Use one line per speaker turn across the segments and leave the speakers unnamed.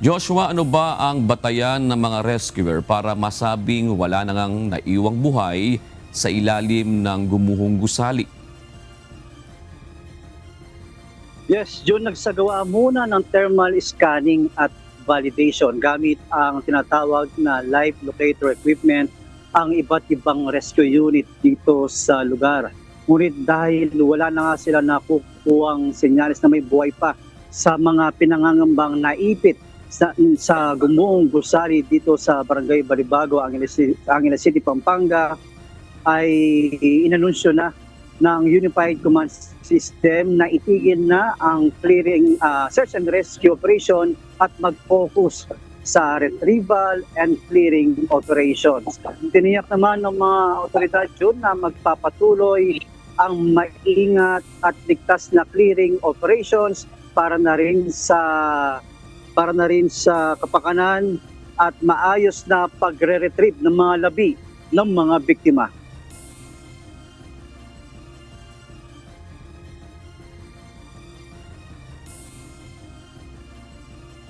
Joshua, ano ba ang batayan ng mga rescuer para masabing wala na ngang naiwang buhay sa ilalim ng gumuhong gusali?
Yes, June, nagsagawa muna ng thermal scanning at validation gamit ang tinatawag na life locator equipment ang iba't ibang rescue unit dito sa lugar. Ngunit dahil wala na nga sila nakukuhang senyales na may buhay pa sa mga pinangangambang naipit sa gumuhong gusali dito sa Barangay Balibago, Angeles City, Pampanga, ay inanunsyo na ng Unified Command System na itigil na ang clearing search and rescue operation at mag-focus sa retrieval and clearing operations. Tiniyak naman ng mga otoridad yun na magpapatuloy ang maingat at ligtas na clearing operations para na rin sa kapakanan at maayos na pagre-retrieve ng mga labi ng mga biktima.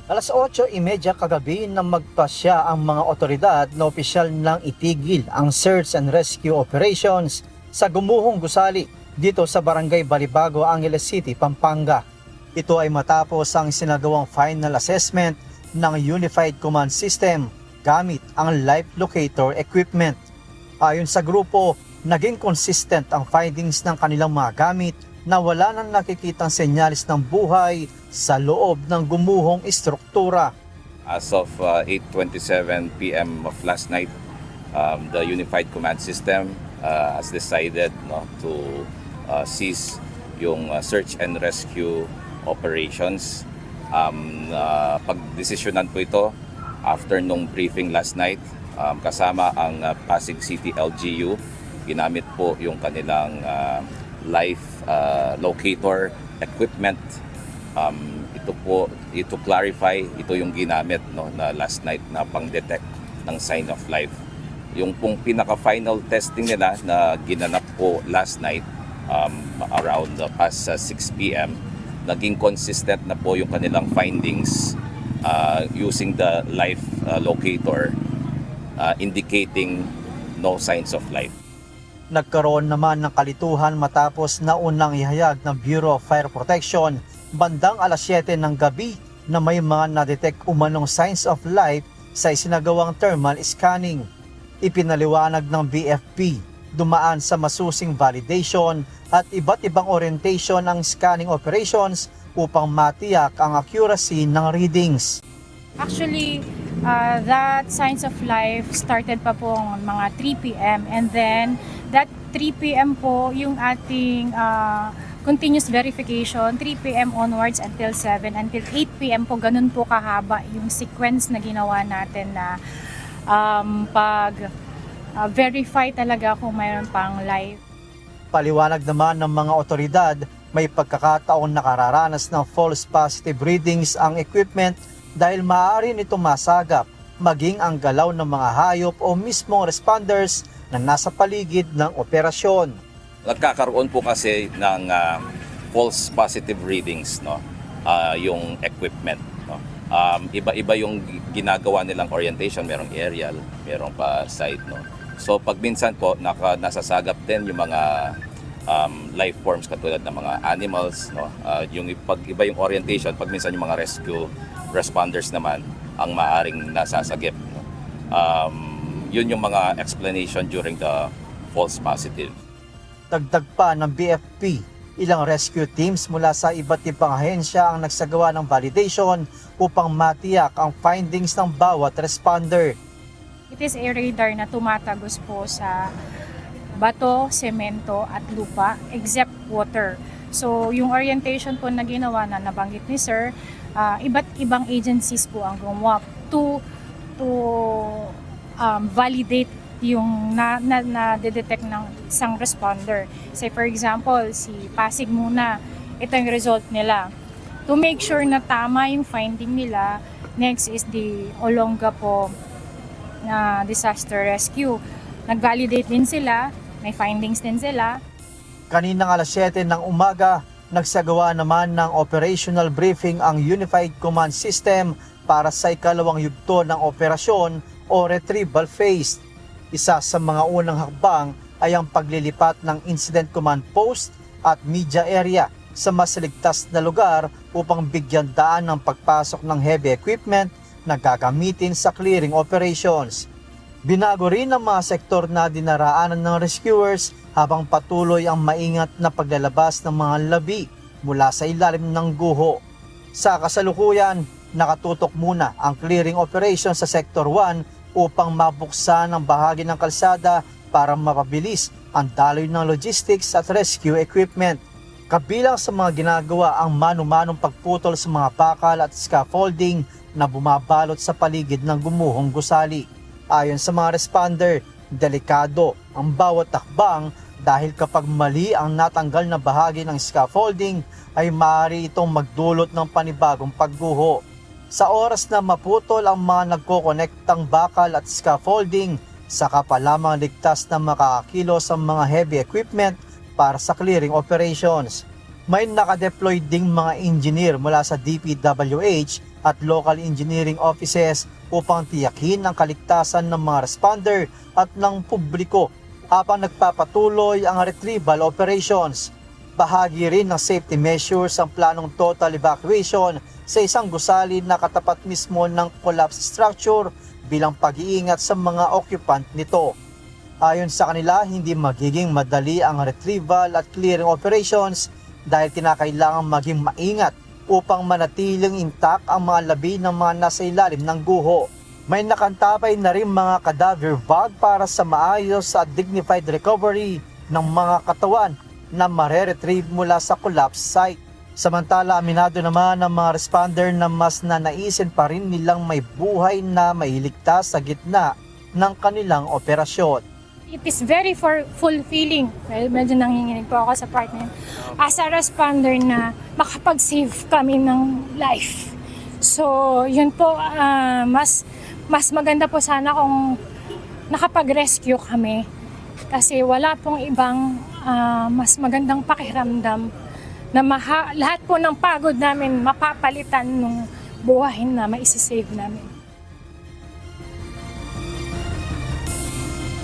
Alas 8:30 kagabi nang magpasya ang mga otoridad na opisyal nang itigil ang search and rescue operations sa gumuhong gusali dito sa Barangay Balibago, Angeles City, Pampanga. Ito ay matapos ang sinagawang final assessment ng Unified Command System gamit ang life locator equipment. Ayon sa grupo, naging consistent ang findings ng kanilang mga gamit na wala nang nakikitang senyalis ng buhay sa loob ng gumuhong istruktura.
As of 8:27 p.m. of last night, the Unified Command System has decided to cease yung search and rescue operations. Pagdesisyonan po ito after nung briefing last night, kasama ang Pasig City LGU. Ginamit po yung kanilang life locator equipment. Ito clarify, ito yung ginamit na last night na pang-detect ng sign of life. Yung pong pinaka-final testing nila na ginanap po last night around past 6 p.m. naging consistent na po yung kanilang findings using the life locator indicating no signs of life.
Nagkaroon naman ng kalituhan matapos na unang ihayag ng Bureau of Fire Protection bandang alas 7 ng gabi na may mga na-detect umanong signs of life sa isinagawang thermal scanning. Ipinaliwanag ng BFP, dumaan sa masusing validation at iba't ibang orientation ang scanning operations upang matiyak ang accuracy ng readings.
Actually, that signs of life started pa po mga 3 p.m. and then that 3 p.m. po yung ating continuous verification, 3 p.m. onwards until 7, until 8 p.m. po, ganun po kahaba yung sequence na ginawa natin na verify talaga kung mayroon pang life.
Paliwanag naman ng mga otoridad, may pagkakataon nakararanas ng false positive readings ang equipment dahil maaari nitong masagap maging ang galaw ng mga hayop o mismong responders na nasa paligid ng operasyon.
Nagkakaroon po kasi ng false positive readings yung equipment. Iba-iba yung ginagawa nilang orientation, merong aerial, merong pa side. So pag minsan po nasasagap din yung mga life forms katulad ng mga animals, yung pag iba yung orientation, pag minsan yung mga rescue responders naman ang maaring nasasagip. Yun yung mga explanation during the false positive.
Dagdag pa ng BFP, ilang rescue teams mula sa iba't ibang ahensya ang nagsagawa ng validation upang matiyak ang findings ng bawat responder.
It is a radar na tumatagos po sa bato, semento at lupa except water. So yung orientation po na ginawa na nabanggit ni Sir, iba't ibang agencies po ang gumawa to validate yung na-detect ng isang responder. Say for example, si Pasig muna, ito yung result nila. To make sure na tama yung finding nila, next is the Olonga po na disaster rescue. Nag-validate din sila, may findings din sila.
Kaninang alas 7 ng umaga, nagsagawa naman ng operational briefing ang Unified Command System para sa ikalawang yugto ng operasyon o retrieval phase. Isa sa mga unang hakbang ay ang paglilipat ng Incident Command Post at media area sa mas ligtas na lugar upang bigyan daan ng pagpasok ng heavy equipment na gagamitin sa clearing operations. Binago rin ang mga sektor na dinaraanan ng rescuers habang patuloy ang maingat na paglalabas ng mga labi mula sa ilalim ng guho. Sa kasalukuyan, nakatutok muna ang clearing operation sa Sector 1 upang mabuksan ang bahagi ng kalsada para mapabilis ang daloy ng logistics at rescue equipment. Kabilang sa mga ginagawa ang mano-manong pagputol sa mga bakal at scaffolding na bumabalot sa paligid ng gumuhong gusali. Ayon sa mga responder, delikado ang bawat takbang dahil kapag mali ang natanggal na bahagi ng scaffolding ay maaari itong magdulot ng panibagong pagguho. Sa oras na maputol ang mga nagkokonektang bakal at scaffolding, saka pa lamang ligtas na makakakilos ang mga heavy equipment para sa clearing operations. May nakadeploy ding mga engineer mula sa DPWH at local engineering offices upang tiyakin ang kaligtasan ng mga responder at ng publiko habang nagpapatuloy ang retrieval operations. Bahagi rin ng safety measures ang planong total evacuation sa isang gusali na katapat mismo ng collapse structure bilang pag-iingat sa mga occupant nito. Ayon sa kanila, hindi magiging madali ang retrieval at clearing operations dahil kinakailangan maging maingat upang manatiling intact ang mga labi ng mga nasa ilalim ng guho. May nakantabay na rin mga cadaver bag para sa maayos at dignified recovery ng mga katawan na mare-retrieve mula sa collapse site. Samantala, aminado naman ng mga responder na mas nanaisin pa rin nilang may buhay na mailigtas sa gitna ng kanilang operasyon.
It is very fulfilling. Well, medyo nanginginig po ako sa part na yun. As a responder na makapag-save kami ng life. So, yun po, mas maganda po sana kung nakapag-rescue kami. Kasi wala pong ibang mas magandang pakiramdam na lahat po ng pagod namin mapapalitan ng buhay na maisisave namin.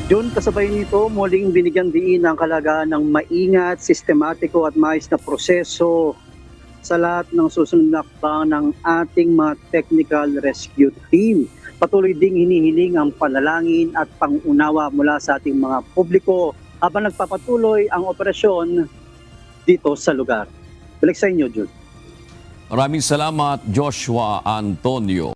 Yun, kasabay nito, muling binigyan diin ang kalagahan ng maingat, sistematiko at maayos na proseso sa lahat ng susunod na hakbang ng ating mga technical rescue team. Patuloy ding hinihiling ang panalangin at pangunawa mula sa ating mga publiko habang nagpapatuloy ang operasyon dito sa lugar. Balik sa inyo, Jude.
Maraming salamat, Joshua Antonio.